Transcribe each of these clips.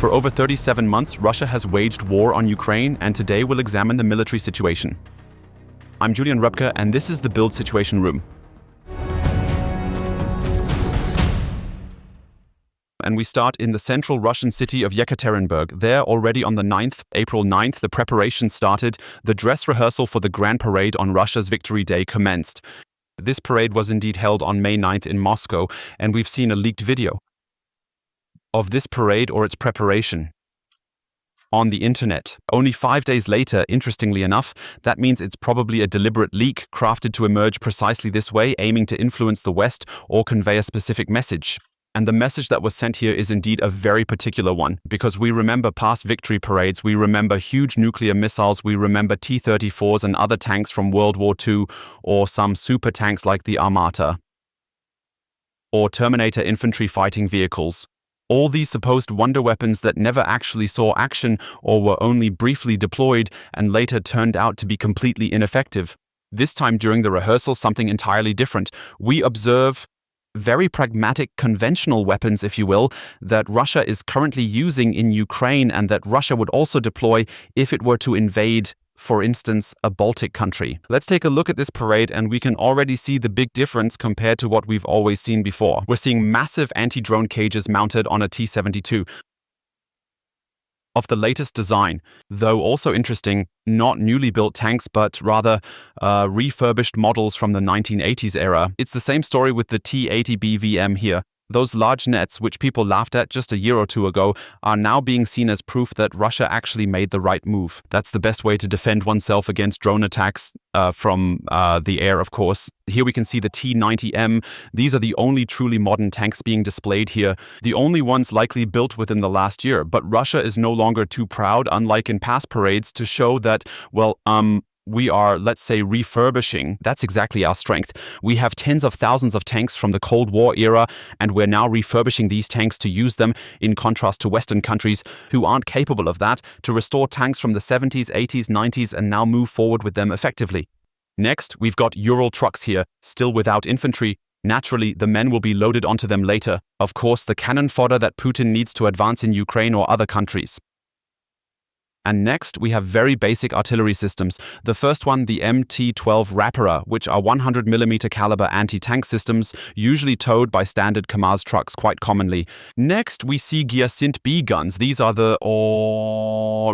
For over 37 months, Russia has waged war on Ukraine, and today we'll examine the military situation. I'm Julian Rubka, and this is the BILD Situation Room. And we start in the central Russian city of Yekaterinburg. There, already on the April 9th, the preparations started. The dress rehearsal for the Grand Parade on Russia's Victory Day commenced. This parade was indeed held on May 9th in Moscow, and we've seen a leaked video of this parade or its preparation on the internet. Only 5 days later, interestingly enough, that means it's probably a deliberate leak crafted to emerge precisely this way, aiming to influence the West or convey a specific message. And the message that was sent here is indeed a very particular one, because we remember past victory parades, we remember huge nuclear missiles, we remember T-34s and other tanks from World War II, or some super tanks like the Armata, or Terminator infantry fighting vehicles. All these supposed wonder weapons that never actually saw action or were only briefly deployed and later turned out to be completely ineffective. This time during the rehearsal, something entirely different. We observe very pragmatic, conventional weapons, if you will, that Russia is currently using in Ukraine and that Russia would also deploy if it were to invade, for instance, a Baltic country. Let's take a look at this parade, and we can already see the big difference compared to what we've always seen before. We're seeing massive anti-drone cages mounted on a T-72 of the latest design, though also interesting, not newly built tanks, but rather refurbished models from the 1980s era. It's the same story with the T-80 BVM here. Those large nets, which people laughed at just a year or two ago, are now being seen as proof that Russia actually made the right move. That's the best way to defend oneself against drone attacks from the air, of course. Here we can see the T-90M. These are the only truly modern tanks being displayed here, the only ones likely built within the last year. But Russia is no longer too proud, unlike in past parades, to show that, well, we are, let's say, refurbishing. That's exactly our strength. We have tens of thousands of tanks from the Cold War era, and we're now refurbishing these tanks to use them, in contrast to Western countries who aren't capable of that, to restore tanks from the 70s, 80s, 90s, and now move forward with them effectively. Next, we've got Ural trucks here, still without infantry. Naturally, the men will be loaded onto them later. Of course, the cannon fodder that Putin needs to advance in Ukraine or other countries. And next, we have very basic artillery systems. The first one, the MT-12 Rapira, which are 100mm caliber anti-tank systems, usually towed by standard kamikaze trucks quite commonly. Next, we see Gyasint B guns. These are the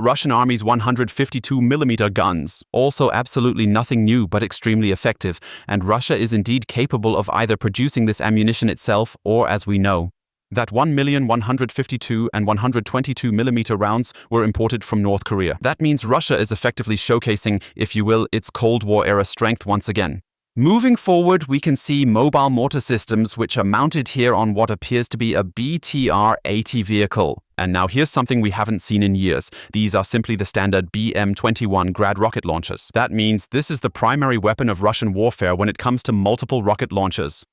Russian Army's 152mm guns. Also absolutely nothing new, but extremely effective. And Russia is indeed capable of either producing this ammunition itself, or, as we know, that 1,152 and 122mm rounds were imported from North Korea. That means Russia is effectively showcasing, if you will, its Cold War-era strength once again. Moving forward, we can see mobile mortar systems which are mounted here on what appears to be a BTR-80 vehicle. And now here's something we haven't seen in years. These are simply the standard BM-21 Grad rocket launchers. That means this is the primary weapon of Russian warfare when it comes to multiple rocket launchers.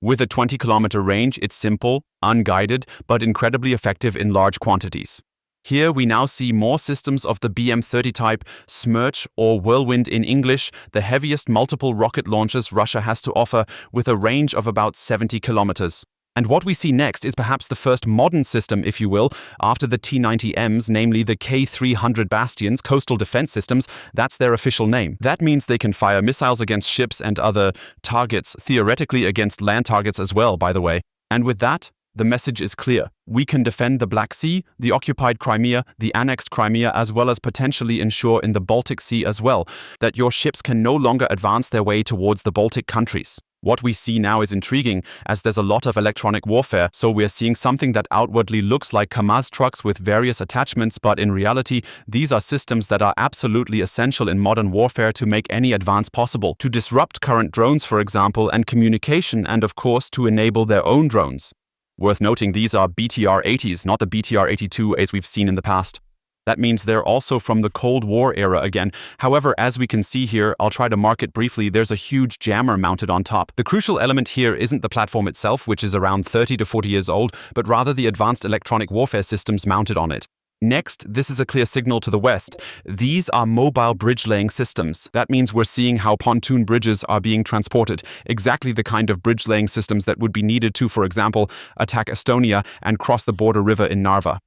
With a 20-kilometer range, it's simple, unguided, but incredibly effective in large quantities. Here we now see more systems of the BM-30 type, Smerch or Whirlwind in English, the heaviest multiple rocket launchers Russia has to offer, with a range of about 70 kilometers. And what we see next is perhaps the first modern system, if you will, after the T-90Ms, namely the K-300 Bastions, coastal defense systems. That's their official name. That means they can fire missiles against ships and other targets, theoretically against land targets as well, by the way. And with that, the message is clear. We can defend the Black Sea, the occupied Crimea, the annexed Crimea, as well as potentially ensure in the Baltic Sea as well, that your ships can no longer advance their way towards the Baltic countries. What we see now is intriguing, as there's a lot of electronic warfare, so we're seeing something that outwardly looks like kamikaze trucks with various attachments, but in reality, these are systems that are absolutely essential in modern warfare to make any advance possible, to disrupt current drones, for example, and communication, and of course, to enable their own drones. Worth noting, these are BTR-80s, not the BTR-82 as we've seen in the past. That means they're also from the Cold War era again. However, as we can see here, I'll try to mark it briefly, there's a huge jammer mounted on top. The crucial element here isn't the platform itself, which is around 30 to 40 years old, but rather the advanced electronic warfare systems mounted on it. Next, this is a clear signal to the West. These are mobile bridge-laying systems. That means we're seeing how pontoon bridges are being transported, exactly the kind of bridge-laying systems that would be needed to, for example, attack Estonia and cross the border river in Narva.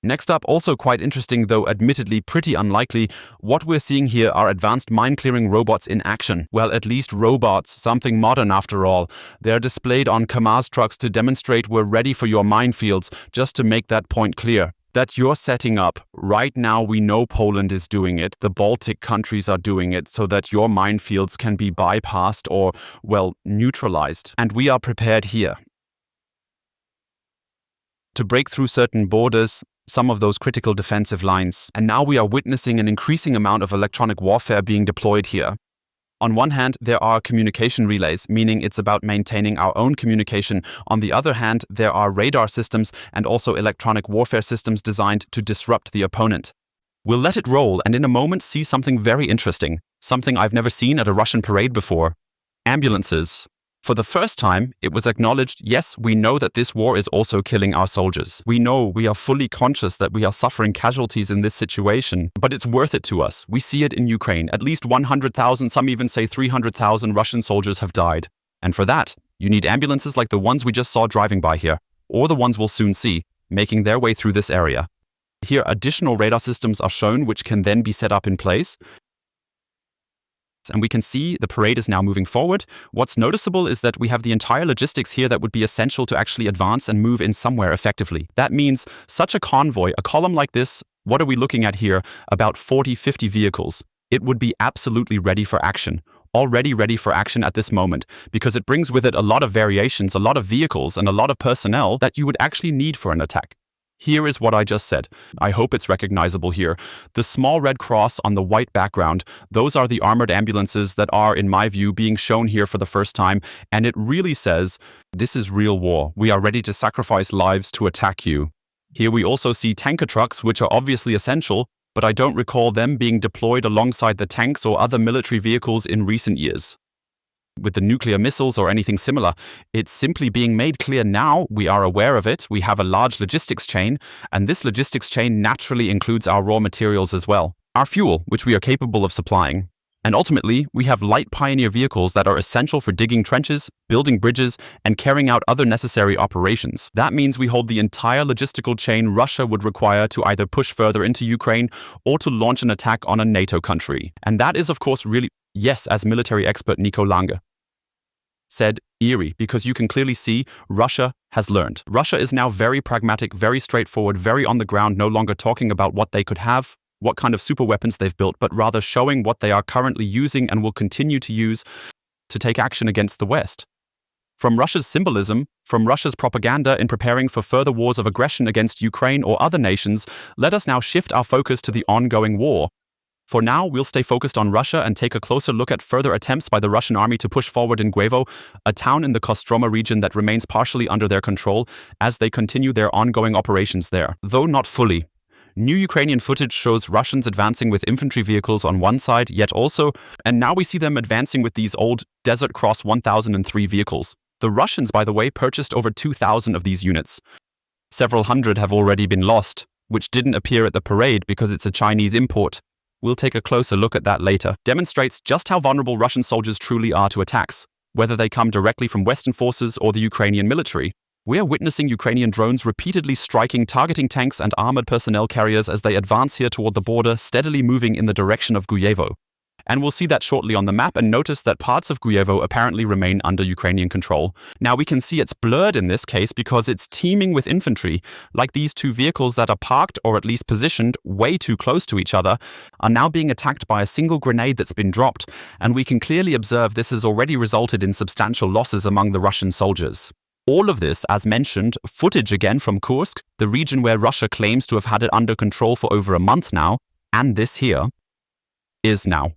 Next up, also quite interesting, though admittedly pretty unlikely, what we're seeing here are advanced mine-clearing robots in action. Well, at least robots, something modern after all. They're displayed on kamikaze trucks to demonstrate we're ready for your minefields, just to make that point clear. That you're setting up. Right now we know Poland is doing it, the Baltic countries are doing it, so that your minefields can be bypassed or, well, neutralized. And we are prepared here to break through certain borders, some of those critical defensive lines. And now we are witnessing an increasing amount of electronic warfare being deployed here. On one hand, there are communication relays, meaning it's about maintaining our own communication. On the other hand, there are radar systems and also electronic warfare systems designed to disrupt the opponent. We'll let it roll and in a moment see something very interesting, something I've never seen at a Russian parade before. Ambulances. For the first time, it was acknowledged, yes, we know that this war is also killing our soldiers. We know, we are fully conscious that we are suffering casualties in this situation, but it's worth it to us. We see it in Ukraine. At least 100,000, some even say 300,000 Russian soldiers have died. And for that, you need ambulances like the ones we just saw driving by here, or the ones we'll soon see, making their way through this area. Here, additional radar systems are shown, which can then be set up in place. And we can see the parade is now moving forward. What's noticeable is that we have the entire logistics here that would be essential to actually advance and move in somewhere effectively. That means such a convoy, a column like this, what are we looking at here? About 40, 50 vehicles. It would be absolutely ready for action. Already ready for action at this moment, because it brings with it a lot of variations, a lot of vehicles, and a lot of personnel that you would actually need for an attack. Here is what I just said. I hope it's recognizable here. The small red cross on the white background, those are the armored ambulances that are, in my view, being shown here for the first time. And it really says, this is real war. We are ready to sacrifice lives to attack you. Here we also see tanker trucks, which are obviously essential, but I don't recall them being deployed alongside the tanks or other military vehicles in recent years. With the nuclear missiles or anything similar, it's simply being made clear now, we are aware of it, we have a large logistics chain, and this logistics chain naturally includes our raw materials as well, our fuel, which we are capable of supplying. And ultimately, we have light pioneer vehicles that are essential for digging trenches, building bridges, and carrying out other necessary operations. That means we hold the entire logistical chain Russia would require to either push further into Ukraine or to launch an attack on a NATO country. And that is, of course, really, yes, as military expert Nico Lange said, eerie, because you can clearly see Russia has learned. Russia is now very pragmatic, very straightforward, very on the ground, no longer talking about what they could have, what kind of super weapons they've built, but rather showing what they are currently using and will continue to use to take action against the West. From Russia's symbolism, from Russia's propaganda in preparing for further wars of aggression against Ukraine or other nations, let us now shift our focus to the ongoing war. For now, we'll stay focused on Russia and take a closer look at further attempts by the Russian army to push forward in Guevo, a town in the Kostroma region that remains partially under their control as they continue their ongoing operations there, though not fully. New Ukrainian footage shows Russians advancing with infantry vehicles on one side, yet also, and now we see them advancing with these old Desert Cross 1003 vehicles. The Russians, by the way, purchased over 2,000 of these units. Several hundred have already been lost, which didn't appear at the parade because it's a Chinese import. We'll take a closer look at that later. Demonstrates just how vulnerable Russian soldiers truly are to attacks, whether they come directly from Western forces or the Ukrainian military. We are witnessing Ukrainian drones repeatedly striking, targeting tanks and armored personnel carriers as they advance here toward the border, steadily moving in the direction of Guevo. And we'll see that shortly on the map and notice that parts of Guevo apparently remain under Ukrainian control. Now we can see it's blurred in this case because it's teeming with infantry, like these two vehicles that are parked or at least positioned way too close to each other, are now being attacked by a single grenade that's been dropped, and we can clearly observe this has already resulted in substantial losses among the Russian soldiers. All of this, as mentioned, footage again from Kursk, the region where Russia claims to have had it under control for over a month now, and this here is now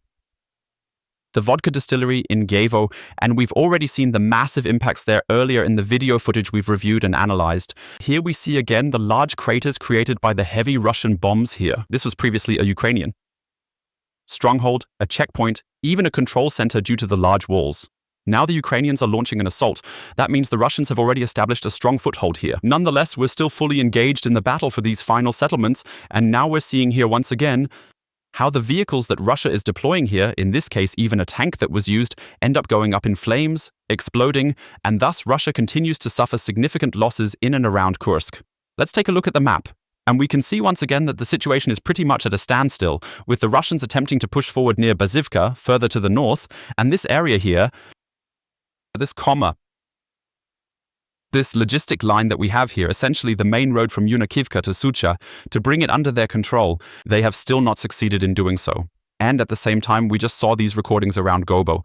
the vodka distillery in Guevo, and we've already seen the massive impacts there earlier in the video footage we've reviewed and analyzed. Here we see again the large craters created by the heavy Russian bombs here. This was previously a Ukrainian stronghold, a checkpoint, even a control center due to the large walls. Now the Ukrainians are launching an assault. That means the Russians have already established a strong foothold here. Nonetheless, we're still fully engaged in the battle for these final settlements, and now we're seeing here once again how the vehicles that Russia is deploying here, in this case even a tank that was used, end up going up in flames, exploding, and thus Russia continues to suffer significant losses in and around Kursk. Let's take a look at the map. And we can see once again that the situation is pretty much at a standstill, with the Russians attempting to push forward near Bazivka, further to the north, and this area here, this logistic line that we have here, essentially the main road from Yunikivka to Sucha, to bring it under their control, they have still not succeeded in doing so. And at the same time, we just saw these recordings around Gobo,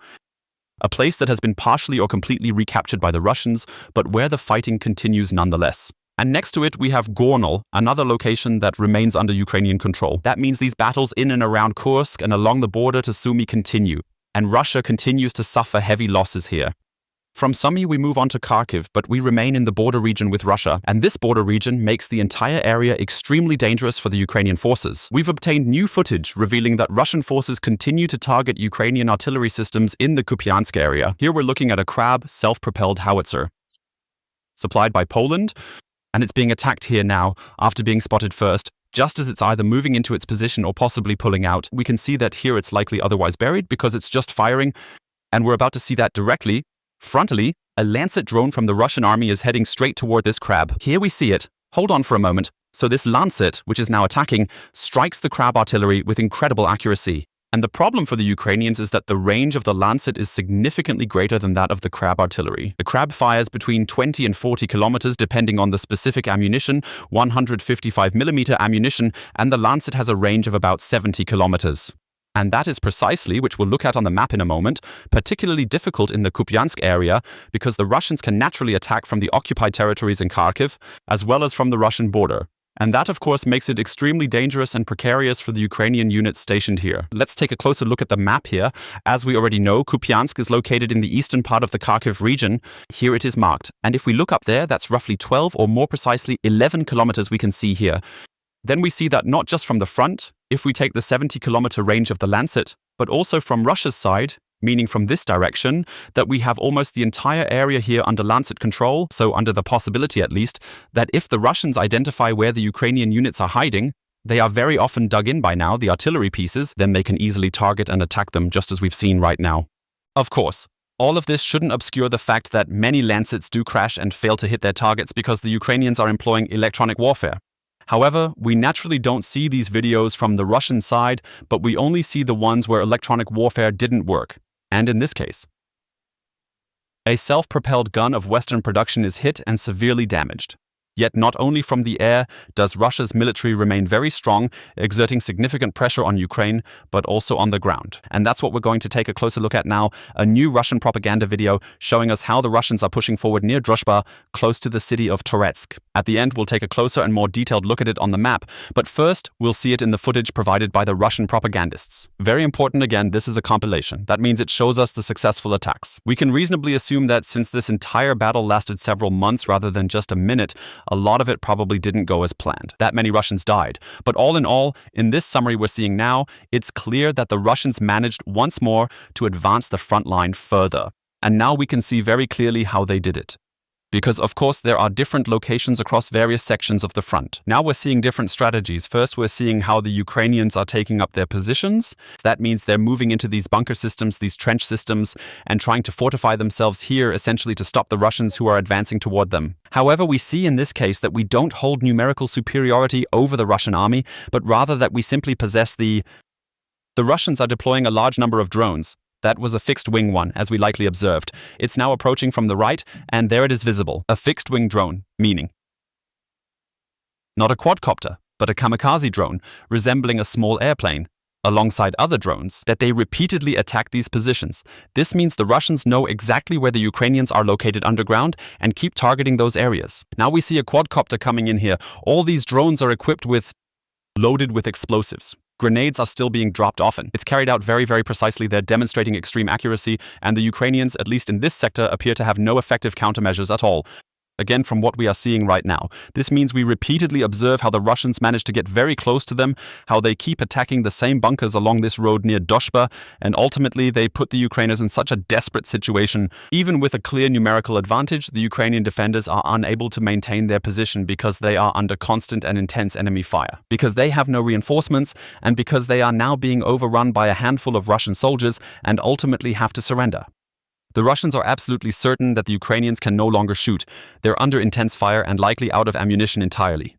a place that has been partially or completely recaptured by the Russians, but where the fighting continues nonetheless. And next to it, we have Gornal, another location that remains under Ukrainian control. That means these battles in and around Kursk and along the border to Sumy continue, and Russia continues to suffer heavy losses here. From Sumy, we move on to Kharkiv, but we remain in the border region with Russia, and this border region makes the entire area extremely dangerous for the Ukrainian forces. We've obtained new footage revealing that Russian forces continue to target Ukrainian artillery systems in the Kupyansk area. Here we're looking at a Krab self-propelled howitzer, supplied by Poland, and it's being attacked here now after being spotted first. Just as it's either moving into its position or possibly pulling out, we can see that here it's likely otherwise buried because it's just firing, and we're about to see that directly. Frontally, a Lancet drone from the Russian army is heading straight toward this Krab. Here we see it. Hold on for a moment. So this Lancet, which is now attacking, strikes the Krab artillery with incredible accuracy. And the problem for the Ukrainians is that the range of the Lancet is significantly greater than that of the Krab artillery. The Krab fires between 20 and 40 kilometers depending on the specific ammunition, 155mm ammunition, and the Lancet has a range of about 70 kilometers. And that is precisely, which we'll look at on the map in a moment, particularly difficult in the Kupyansk area because the Russians can naturally attack from the occupied territories in Kharkiv, as well as from the Russian border. And that, of course, makes it extremely dangerous and precarious for the Ukrainian units stationed here. Let's take a closer look at the map here. As we already know, Kupyansk is located in the eastern part of the Kharkiv region. Here it is marked. And if we look up there, that's roughly 12 or more precisely 11 kilometers we can see here. Then we see that not just from the front, if we take the 70-kilometer range of the Lancet, but also from Russia's side, meaning from this direction, that we have almost the entire area here under Lancet control, so under the possibility at least, that if the Russians identify where the Ukrainian units are hiding, they are very often dug in by now, the artillery pieces, then they can easily target and attack them, just as we've seen right now. Of course, all of this shouldn't obscure the fact that many Lancets do crash and fail to hit their targets because the Ukrainians are employing electronic warfare. However, we naturally don't see these videos from the Russian side, but we only see the ones where electronic warfare didn't work. And in this case, a self-propelled gun of Western production is hit and severely damaged. Yet not only from the air does Russia's military remain very strong, exerting significant pressure on Ukraine, but also on the ground. And that's what we're going to take a closer look at now, a new Russian propaganda video showing us how the Russians are pushing forward near Droshba, close to the city of Toretsk. At the end, we'll take a closer and more detailed look at it on the map, but first, we'll see it in the footage provided by the Russian propagandists. Very important again, this is a compilation. That means it shows us the successful attacks. We can reasonably assume that since this entire battle lasted several months rather than just a minute, a lot of it probably didn't go as planned. That many Russians died. But all in all, in this summary we're seeing now, it's clear that the Russians managed once more to advance the front line further. And now we can see very clearly how they did it. Because of course there are different locations across various sections of the front. Now we're seeing different strategies. First we're seeing how the Ukrainians are taking up their positions. That means they're moving into these bunker systems, these trench systems, and trying to fortify themselves here essentially to stop the Russians who are advancing toward them. However, we see in this case that we don't hold numerical superiority over the Russian army, but rather that we simply possess the Russians are deploying a large number of drones. That was a fixed-wing one, as we likely observed. It's now approaching from the right, and there it is visible. A fixed-wing drone, meaning not a quadcopter, but a kamikaze drone, resembling a small airplane, alongside other drones, that they repeatedly attack these positions. This means the Russians know exactly where the Ukrainians are located underground and keep targeting those areas. Now we see a quadcopter coming in here. All these drones are equipped with, loaded with explosives. Grenades are still being dropped often. It's carried out very, very precisely. They're demonstrating extreme accuracy, and the Ukrainians, at least in this sector, appear to have no effective countermeasures at all. Again, from what we are seeing right now. This means we repeatedly observe how the Russians manage to get very close to them, how they keep attacking the same bunkers along this road near Droshba, and ultimately they put the Ukrainians in such a desperate situation. Even with a clear numerical advantage, the Ukrainian defenders are unable to maintain their position because they are under constant and intense enemy fire, because they have no reinforcements, and because they are now being overrun by a handful of Russian soldiers and ultimately have to surrender. The Russians are absolutely certain that the Ukrainians can no longer shoot. They're under intense fire and likely out of ammunition entirely.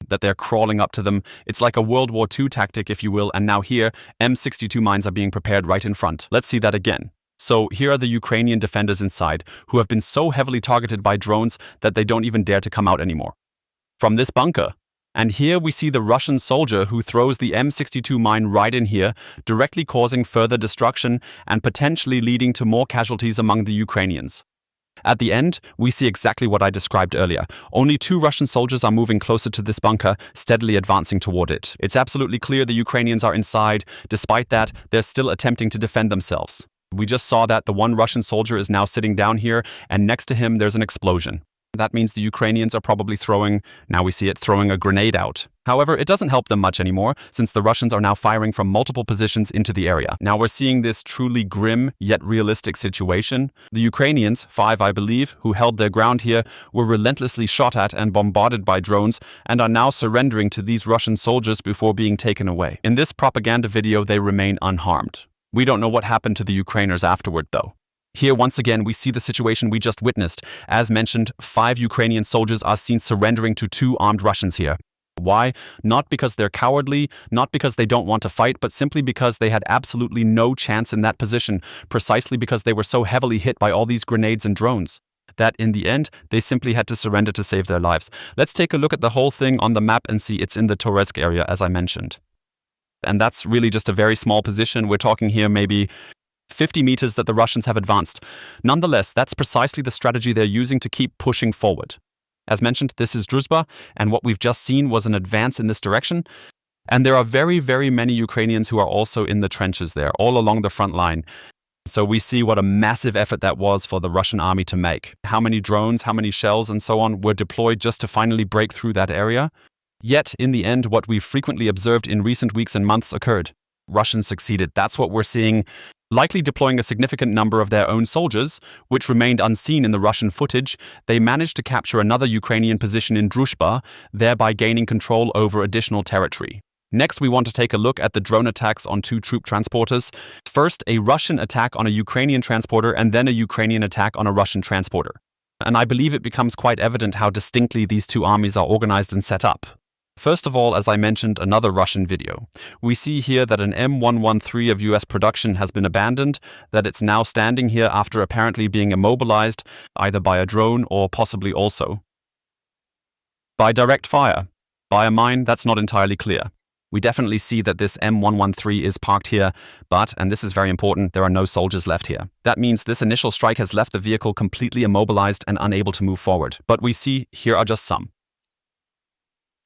that they're crawling up to them. It's like a World War II tactic, if you will, and now here, M62 mines are being prepared right in front. Let's see that again. So here are the Ukrainian defenders inside, who have been so heavily targeted by drones that they don't even dare to come out anymore from this bunker. And here we see the Russian soldier who throws the M62 mine right in here, directly causing further destruction and potentially leading to more casualties among the Ukrainians. At the end, we see exactly what I described earlier. Only 2 Russian soldiers are moving closer to this bunker, steadily advancing toward it. It's absolutely clear the Ukrainians are inside. Despite that, they're still attempting to defend themselves. We just saw that the one Russian soldier is now sitting down here, and next to him there's an explosion. That means the Ukrainians are probably throwing a grenade out. However, it doesn't help them much anymore, since the Russians are now firing from multiple positions into the area. Now we're seeing this truly grim yet realistic situation. The Ukrainians, 5 I believe, who held their ground here, were relentlessly shot at and bombarded by drones and are now surrendering to these Russian soldiers before being taken away. In this propaganda video, they remain unharmed. We don't know what happened to the Ukrainers afterward, though. Here, once again, we see the situation we just witnessed. As mentioned, 5 Ukrainian soldiers are seen surrendering to 2 armed Russians here. Why? Not because they're cowardly, not because they don't want to fight, but simply because they had absolutely no chance in that position, precisely because they were so heavily hit by all these grenades and drones, that in the end, they simply had to surrender to save their lives. Let's take a look at the whole thing on the map and see it's in the Toretsk area, as I mentioned. And that's really just a very small position. We're talking here maybe 50 meters that the Russians have advanced. Nonetheless, that's precisely the strategy they're using to keep pushing forward. As mentioned, this is Druzhba, and what we've just seen was an advance in this direction. And there are very, very many Ukrainians who are also in the trenches there, all along the front line. So we see what a massive effort that was for the Russian army to make. How many drones, how many shells, and so on were deployed just to finally break through that area. Yet, in the end, what we've frequently observed in recent weeks and months occurred. Russians succeeded. That's what we're seeing, likely deploying a significant number of their own soldiers, which remained unseen in the Russian footage. They managed to capture another Ukrainian position in Druzhba, thereby gaining control over additional territory. Next, we want to take a look at the drone attacks on 2 troop transporters. First, a Russian attack on a Ukrainian transporter, and then a Ukrainian attack on a Russian transporter. And I believe it becomes quite evident how distinctly these 2 armies are organized and set up. First of all, as I mentioned, another Russian video. We see here that an M113 of US production has been abandoned, that it's now standing here after apparently being immobilized, either by a drone or possibly also by direct fire. By a mine, that's not entirely clear. We definitely see that this M113 is parked here, but, and this is very important, there are no soldiers left here. That means this initial strike has left the vehicle completely immobilized and unable to move forward. But we see here are just some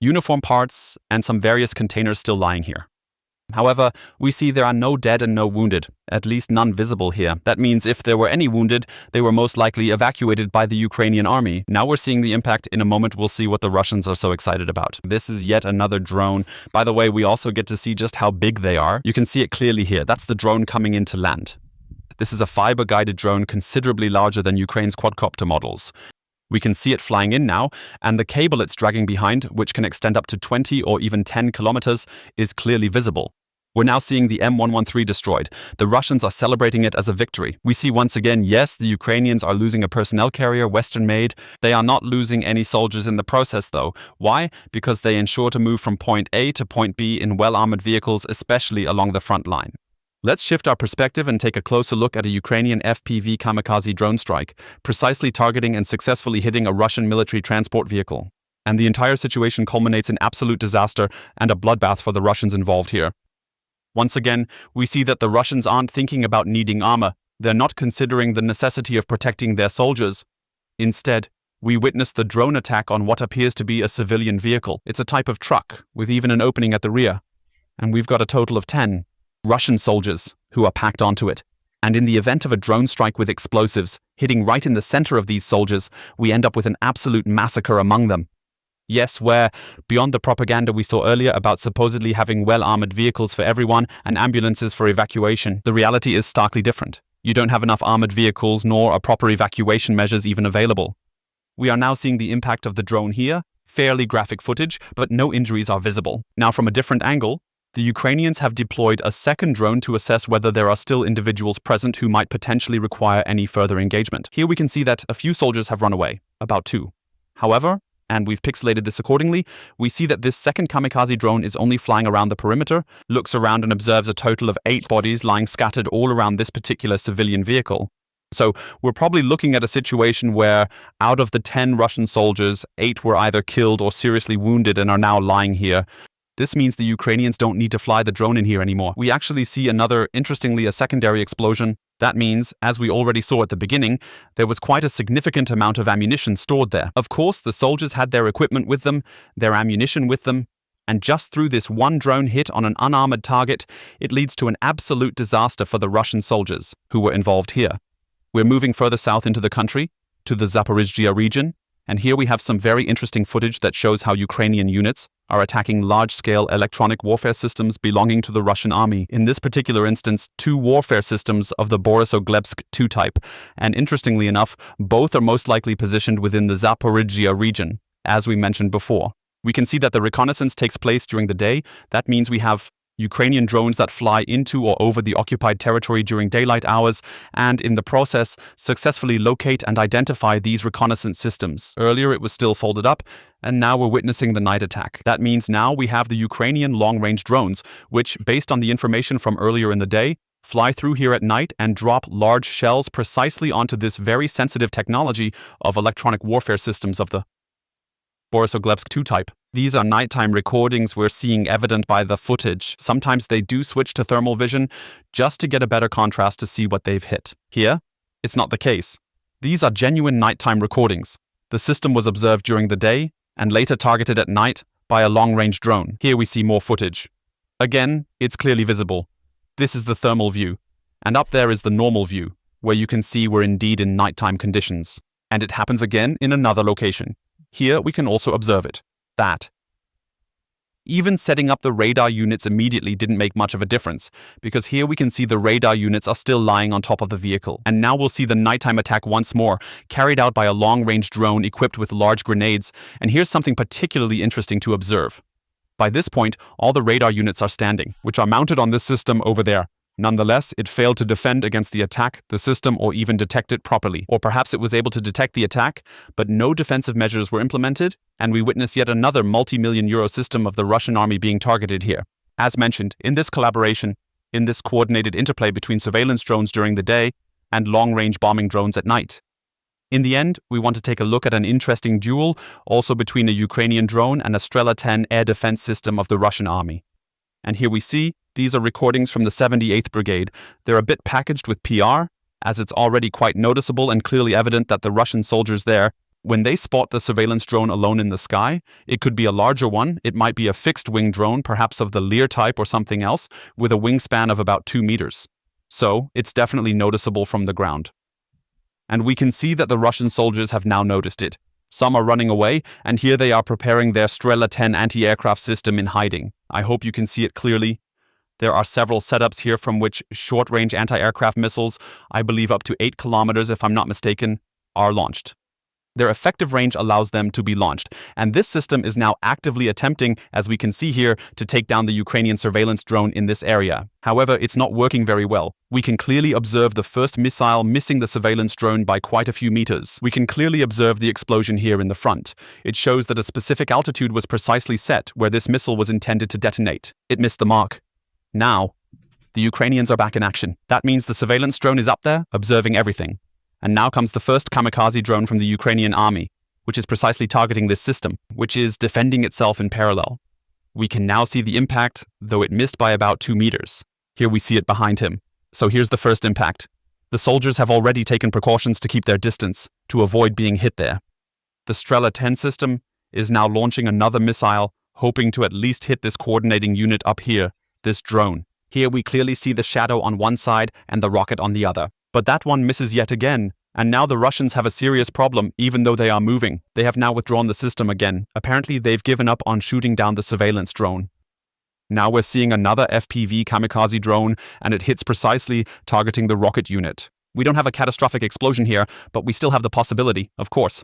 uniform parts and some various containers still lying here. However, we see there are no dead and no wounded, at least none visible here. That means if there were any wounded, they were most likely evacuated by the Ukrainian army. Now we're seeing the impact. In a moment, we'll see what the Russians are so excited about. This is yet another drone. By the way, we also get to see just how big they are. You can see it clearly here. That's the drone coming into land. This is a fiber-guided drone considerably larger than Ukraine's quadcopter models. We can see it flying in now, and the cable it's dragging behind, which can extend up to 20 or even 10 kilometers, is clearly visible. We're now seeing the M113 destroyed. The Russians are celebrating it as a victory. We see once again, yes, the Ukrainians are losing a personnel carrier, Western-made. They are not losing any soldiers in the process, though. Why? Because they ensure to move from point A to point B in well-armored vehicles, especially along the front line. Let's shift our perspective and take a closer look at a Ukrainian FPV kamikaze drone strike, precisely targeting and successfully hitting a Russian military transport vehicle. And the entire situation culminates in absolute disaster and a bloodbath for the Russians involved here. Once again, we see that the Russians aren't thinking about needing armor. They're not considering the necessity of protecting their soldiers. Instead, we witness the drone attack on what appears to be a civilian vehicle. It's a type of truck, with even an opening at the rear. And we've got a total of 10 Russian soldiers who are packed onto it. And in the event of a drone strike with explosives hitting right in the center of these soldiers, we end up with an absolute massacre among them. Yes, where, beyond the propaganda we saw earlier about supposedly having well-armored vehicles for everyone and ambulances for evacuation, the reality is starkly different. You don't have enough armored vehicles, nor are proper evacuation measures even available. We are now seeing the impact of the drone here, fairly graphic footage, but no injuries are visible. Now, from a different angle, the Ukrainians have deployed a second drone to assess whether there are still individuals present who might potentially require any further engagement. Here we can see that a few soldiers have run away, about 2. However, and we've pixelated this accordingly, we see that this second kamikaze drone is only flying around the perimeter, looks around and observes a total of 8 bodies lying scattered all around this particular civilian vehicle. So we're probably looking at a situation where out of the 10 Russian soldiers, 8 were either killed or seriously wounded and are now lying here. This means the Ukrainians don't need to fly the drone in here anymore. We actually see interestingly, a secondary explosion. That means, as we already saw at the beginning, there was quite a significant amount of ammunition stored there. Of course, the soldiers had their equipment with them, their ammunition with them, and just through this one drone hit on an unarmored target, it leads to an absolute disaster for the Russian soldiers who were involved here. We're moving further south into the country, to the Zaporizhzhia region, and here we have some very interesting footage that shows how Ukrainian units are attacking large-scale electronic warfare systems belonging to the Russian army. In this particular instance, 2 warfare systems of the Borisov-Glebsk II type, and interestingly enough, both are most likely positioned within the Zaporizhzhia region, as we mentioned before. We can see that the reconnaissance takes place during the day. That means we have Ukrainian drones that fly into or over the occupied territory during daylight hours, and in the process, successfully locate and identify these reconnaissance systems. Earlier it was still folded up, and now we're witnessing the night attack. That means now we have the Ukrainian long-range drones, which, based on the information from earlier in the day, fly through here at night and drop large shells precisely onto this very sensitive technology of electronic warfare systems of the Borisov-Glebsk II type. These are nighttime recordings we're seeing evident by the footage. Sometimes they do switch to thermal vision just to get a better contrast to see what they've hit. Here, it's not the case. These are genuine nighttime recordings. The system was observed during the day and later targeted at night by a long-range drone. Here we see more footage. Again, it's clearly visible. This is the thermal view, and up there is the normal view, where you can see we're indeed in nighttime conditions. And it happens again in another location. Here we can also observe it. That. Even setting up the radar units immediately didn't make much of a difference, because here we can see the radar units are still lying on top of the vehicle. And now we'll see the nighttime attack once more, carried out by a long-range drone equipped with large grenades, and here's something particularly interesting to observe. By this point, all the radar units are standing, which are mounted on this system over there. Nonetheless, it failed to defend against the attack, the system, or even detect it properly. Or perhaps it was able to detect the attack, but no defensive measures were implemented, and we witness yet another multi-million euro system of the Russian army being targeted here. As mentioned, in this collaboration, in this coordinated interplay between surveillance drones during the day and long-range bombing drones at night. In the end, we want to take a look at an interesting duel, also between a Ukrainian drone and a Strela-10 air defense system of the Russian army. And here we see, these are recordings from the 78th Brigade. They're a bit packaged with PR, as it's already quite noticeable and clearly evident that the Russian soldiers there, when they spot the surveillance drone alone in the sky, it could be a larger one, it might be a fixed-wing drone, perhaps of the Lear type or something else, with a wingspan of about 2 meters. So, it's definitely noticeable from the ground. And we can see that the Russian soldiers have now noticed it. Some are running away, and here they are preparing their Strela-10 anti-aircraft system in hiding. I hope you can see it clearly. There are several setups here from which short-range anti-aircraft missiles, I believe up to 8 kilometers if I'm not mistaken, are launched. Their effective range allows them to be launched, and this system is now actively attempting, as we can see here, to take down the Ukrainian surveillance drone in this area. However, it's not working very well. We can clearly observe the first missile missing the surveillance drone by quite a few meters. We can clearly observe the explosion here in the front. It shows that a specific altitude was precisely set where this missile was intended to detonate. It missed the mark. Now, the Ukrainians are back in action. That means the surveillance drone is up there, observing everything. And now comes the first kamikaze drone from the Ukrainian army, which is precisely targeting this system, which is defending itself in parallel. We can now see the impact, though it missed by about 2 meters. Here we see it behind him. So here's the first impact. The soldiers have already taken precautions to keep their distance, to avoid being hit there. The Strela-10 system is now launching another missile, hoping to at least hit this coordinating unit up here, this drone. Here we clearly see the shadow on one side and the rocket on the other. But that one misses yet again, and now the Russians have a serious problem even though they are moving. They have now withdrawn the system again. Apparently they've given up on shooting down the surveillance drone. Now we're seeing another FPV kamikaze drone, and it hits precisely, targeting the rocket unit. We don't have a catastrophic explosion here, but we still have the possibility, of course.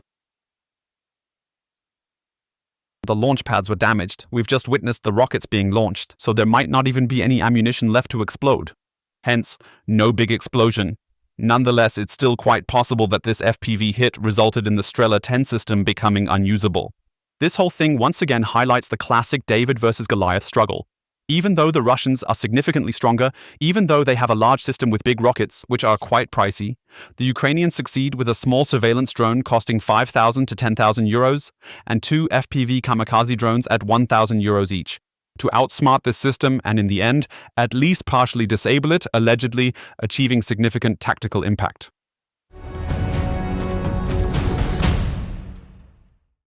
The launch pads were damaged. We've just witnessed the rockets being launched, so there might not even be any ammunition left to explode. Hence, no big explosion. Nonetheless, it's still quite possible that this FPV hit resulted in the Strela-10 system becoming unusable. This whole thing once again highlights the classic David versus Goliath struggle. Even though the Russians are significantly stronger, even though they have a large system with big rockets, which are quite pricey, the Ukrainians succeed with a small surveillance drone costing 5,000 to 10,000 euros and 2 FPV kamikaze drones at 1,000 euros each, to outsmart this system and in the end, at least partially disable it, allegedly achieving significant tactical impact.